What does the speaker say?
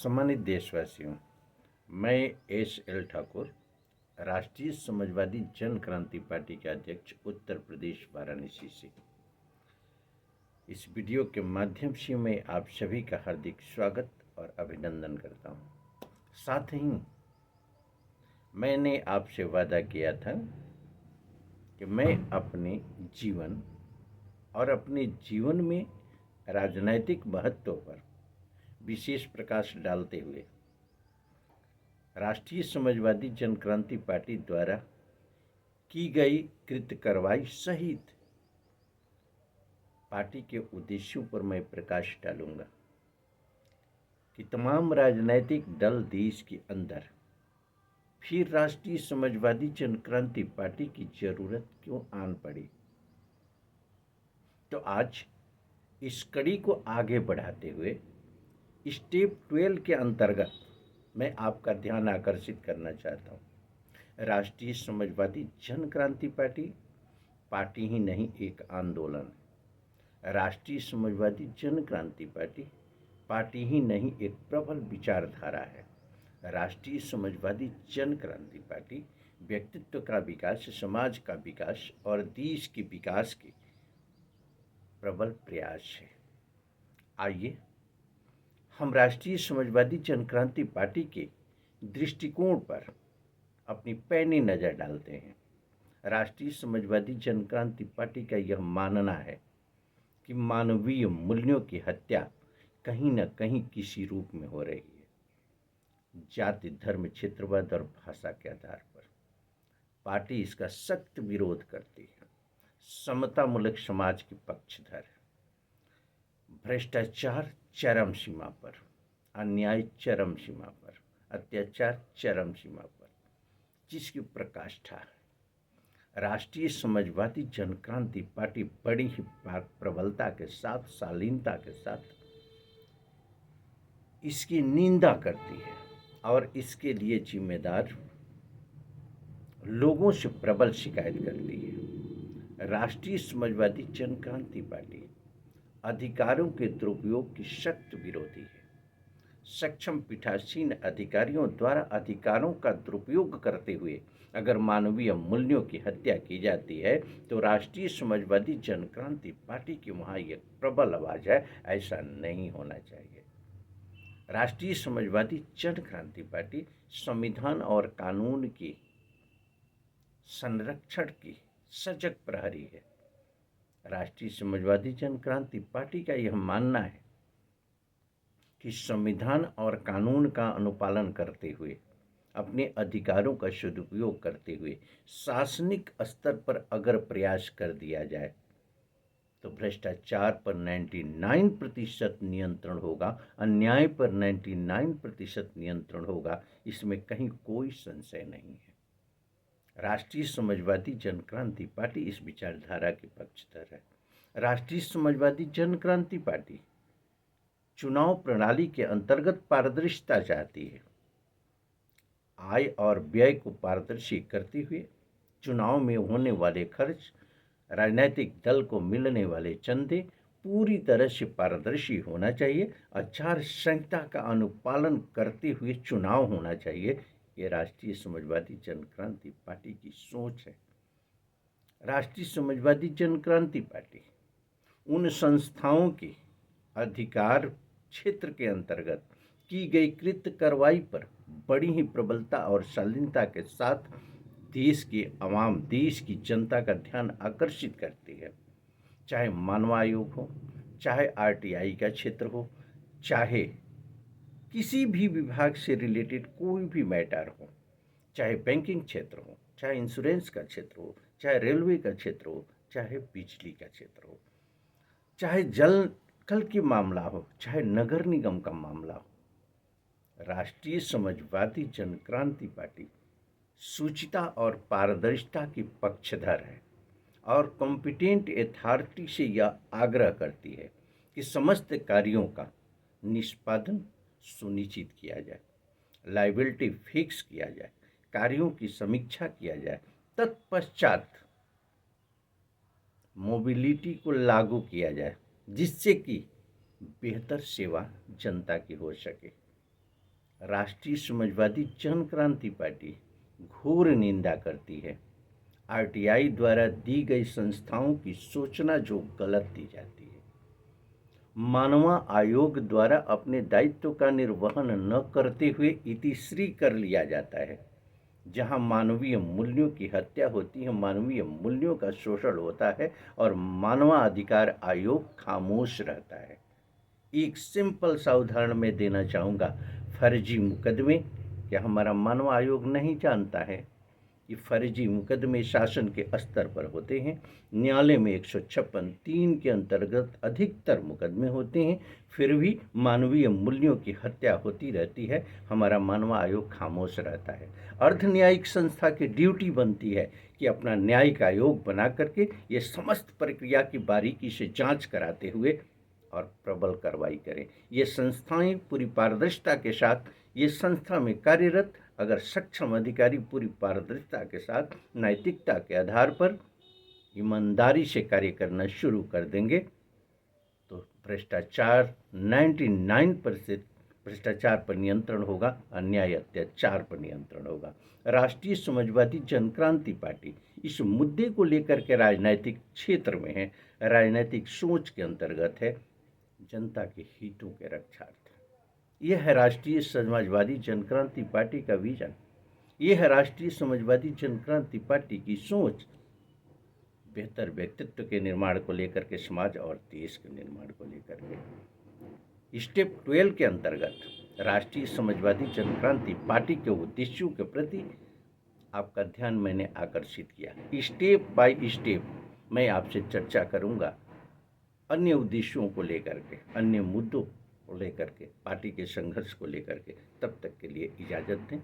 सम्मानित देशवासियों, मैं एस.एल. ठाकुर, राष्ट्रीय समाजवादी जन क्रांति पार्टी के अध्यक्ष, उत्तर प्रदेश वाराणसी से इस वीडियो के माध्यम से मैं आप सभी का हार्दिक स्वागत और अभिनंदन करता हूं। साथ ही मैंने आपसे वादा किया था कि मैं अपने जीवन और अपने जीवन में राजनैतिक महत्व पर विशेष प्रकाश डालते हुए राष्ट्रीय समाजवादी जन क्रांति पार्टी द्वारा की गई कृत कार्रवाई सहित पार्टी के उद्देश्यों पर मैं प्रकाश डालूंगा कि तमाम राजनैतिक दल देश के अंदर फिर राष्ट्रीय समाजवादी जन क्रांति पार्टी की जरूरत क्यों आन पड़ी। तो आज इस कड़ी को आगे बढ़ाते हुए स्टेप 12 के अंतर्गत मैं आपका ध्यान आकर्षित करना चाहता हूँ। राष्ट्रीय समाजवादी जन क्रांति पार्टी पार्टी ही नहीं, एक आंदोलन। राष्ट्रीय समाजवादी जन क्रांति पार्टी पार्टी ही नहीं, एक प्रबल विचारधारा है। राष्ट्रीय समाजवादी जन क्रांति पार्टी व्यक्तित्व का विकास, समाज का विकास और देश के विकास के प्रबल प्रयास है। आइए हम राष्ट्रीय समाजवादी जन क्रांति पार्टी के दृष्टिकोण पर अपनी पैनी नज़र डालते हैं। राष्ट्रीय समाजवादी जन क्रांति पार्टी का यह मानना है कि मानवीय मूल्यों की हत्या कहीं न कहीं किसी रूप में हो रही है। जाति, धर्म, क्षेत्रवाद और भाषा के आधार पर पार्टी इसका सख्त विरोध करती है। समतामूलक समाज की पक्षधर है। भ्रष्टाचार चरम सीमा पर, अन्याय चरम सीमा पर, अत्याचार चरम सीमा पर, जिसकी प्रकाष्ठा राष्ट्रीय समाजवादी जन क्रांति पार्टी बड़ी ही प्रबलता के साथ, शालीनता के साथ इसकी निंदा करती है और इसके लिए जिम्मेदार लोगों से प्रबल शिकायत करती है। राष्ट्रीय समाजवादी जन क्रांति पार्टी अधिकारों के दुरुपयोग की सख्त विरोधी है। सक्षम पीठासीन अधिकारियों द्वारा अधिकारों का दुरुपयोग करते हुए अगर मानवीय मूल्यों की हत्या की जाती है तो राष्ट्रीय समाजवादी जन क्रांति पार्टी की वहाँ एक प्रबल आवाज़ है, ऐसा नहीं होना चाहिए। राष्ट्रीय समाजवादी जन क्रांति पार्टी संविधान और कानून की संरक्षण की सजग प्रहरी है। राष्ट्रीय समाजवादी जन क्रांति पार्टी का यह मानना है कि संविधान और कानून का अनुपालन करते हुए, अपने अधिकारों का सदुपयोग करते हुए शासनिक स्तर पर अगर प्रयास कर दिया जाए तो भ्रष्टाचार पर 99% नियंत्रण होगा, अन्याय पर 99% नियंत्रण होगा, इसमें कहीं कोई संशय नहीं है। राष्ट्रीय समाजवादी जन क्रांति पार्टी इस विचारधारा के पक्षधर है। राष्ट्रीय समाजवादी जन क्रांति पार्टी चुनाव प्रणाली के अंतर्गत पारदर्शिता चाहती है। आय और व्यय को पारदर्शी करते हुए चुनाव में होने वाले खर्च, राजनीतिक दल को मिलने वाले चंदे पूरी तरह से पारदर्शी होना चाहिए। आचार संहिता का अनुपालन करते हुए चुनाव होना चाहिए। ये राष्ट्रीय समाजवादी जन क्रांति पार्टी की सोच है। राष्ट्रीय समाजवादी जन क्रांति पार्टी उन संस्थाओं के अधिकार क्षेत्र के अंतर्गत की गई कृत कार्रवाई पर बड़ी ही प्रबलता और शालीनता के साथ देश के अवाम, देश की जनता का ध्यान आकर्षित करती है। चाहे मानव आयोग हो, चाहे आरटीआई का क्षेत्र हो, चाहे किसी भी विभाग से रिलेटेड कोई भी मैटर हो, चाहे बैंकिंग क्षेत्र हो, चाहे इंश्योरेंस का क्षेत्र हो, चाहे रेलवे का क्षेत्र हो, चाहे बिजली का क्षेत्र हो, चाहे जल की मामला हो, चाहे नगर निगम का मामला हो, राष्ट्रीय समाजवादी जन क्रांति पार्टी शुचिता और पारदर्शिता की पक्षधर है और कॉम्पिटेंट अथॉरिटी से यह आग्रह करती है कि समस्त कार्यों का निष्पादन सुनिश्चित किया जाए, लायबिलिटी फिक्स किया जाए, कार्यों की समीक्षा किया जाए, तत्पश्चात मोबिलिटी को लागू किया जाए, जिससे कि बेहतर सेवा जनता की हो सके। राष्ट्रीय समाजवादी जन क्रांति पार्टी घोर निंदा करती है। आरटीआई द्वारा दी गई संस्थाओं की सूचना जो गलत दी जाती है। मानवा आयोग द्वारा अपने दायित्व का निर्वहन न करते हुए इतिश्री कर लिया जाता है। जहां मानवीय मूल्यों की हत्या होती है, मानवीय मूल्यों का शोषण होता है और मानवाधिकार आयोग खामोश रहता है। एक सिंपल सा उदाहरण मैं देना चाहूँगा। फर्जी मुकदमे, क्या हमारा मानव आयोग नहीं जानता है? ये फर्जी मुकदमे शासन के स्तर पर होते हैं। न्यायालय में 156(3) के अंतर्गत अधिकतर मुकदमे होते हैं, फिर भी मानवीय मूल्यों की हत्या होती रहती है। हमारा मानव आयोग खामोश रहता है। अर्ध न्यायिक संस्था की ड्यूटी बनती है कि अपना न्यायिक आयोग बना करके ये समस्त प्रक्रिया की बारीकी से जांच कराते हुए और प्रबल कार्रवाई करें। ये संस्थाएं पूरी पारदर्शिता के साथ, ये संस्था में कार्यरत अगर सक्षम अधिकारी पूरी पारदर्शिता के साथ नैतिकता के आधार पर ईमानदारी से कार्य करना शुरू कर देंगे तो भ्रष्टाचार 99% भ्रष्टाचार पर नियंत्रण होगा, अन्याय अत्याचार पर नियंत्रण होगा। राष्ट्रीय समाजवादी जनक्रांति पार्टी इस मुद्दे को लेकर के राजनीतिक क्षेत्र में है, राजनीतिक सोच के अंतर्गत है, जनता के हितों के रक्षार्थ। यह है राष्ट्रीय समाजवादी जनक्रांति पार्टी का विजन। यह है राष्ट्रीय समाजवादी जनक्रांति पार्टी की सोच। बेहतर व्यक्तित्व के निर्माण को लेकर के, समाज और देश के निर्माण को लेकर के। स्टेप 12 के अंतर्गत राष्ट्रीय समाजवादी जनक्रांति पार्टी के उद्देश्यों के प्रति आपका ध्यान मैंने आकर्षित किया। स्टेप बाय स्टेप मैं आपसे चर्चा करूंगा अन्य उद्देश्यों को लेकर के, अन्य मुद्दों को लेकर के, पार्टी के संघर्ष को लेकर के। तब तक के लिए इजाज़त दें।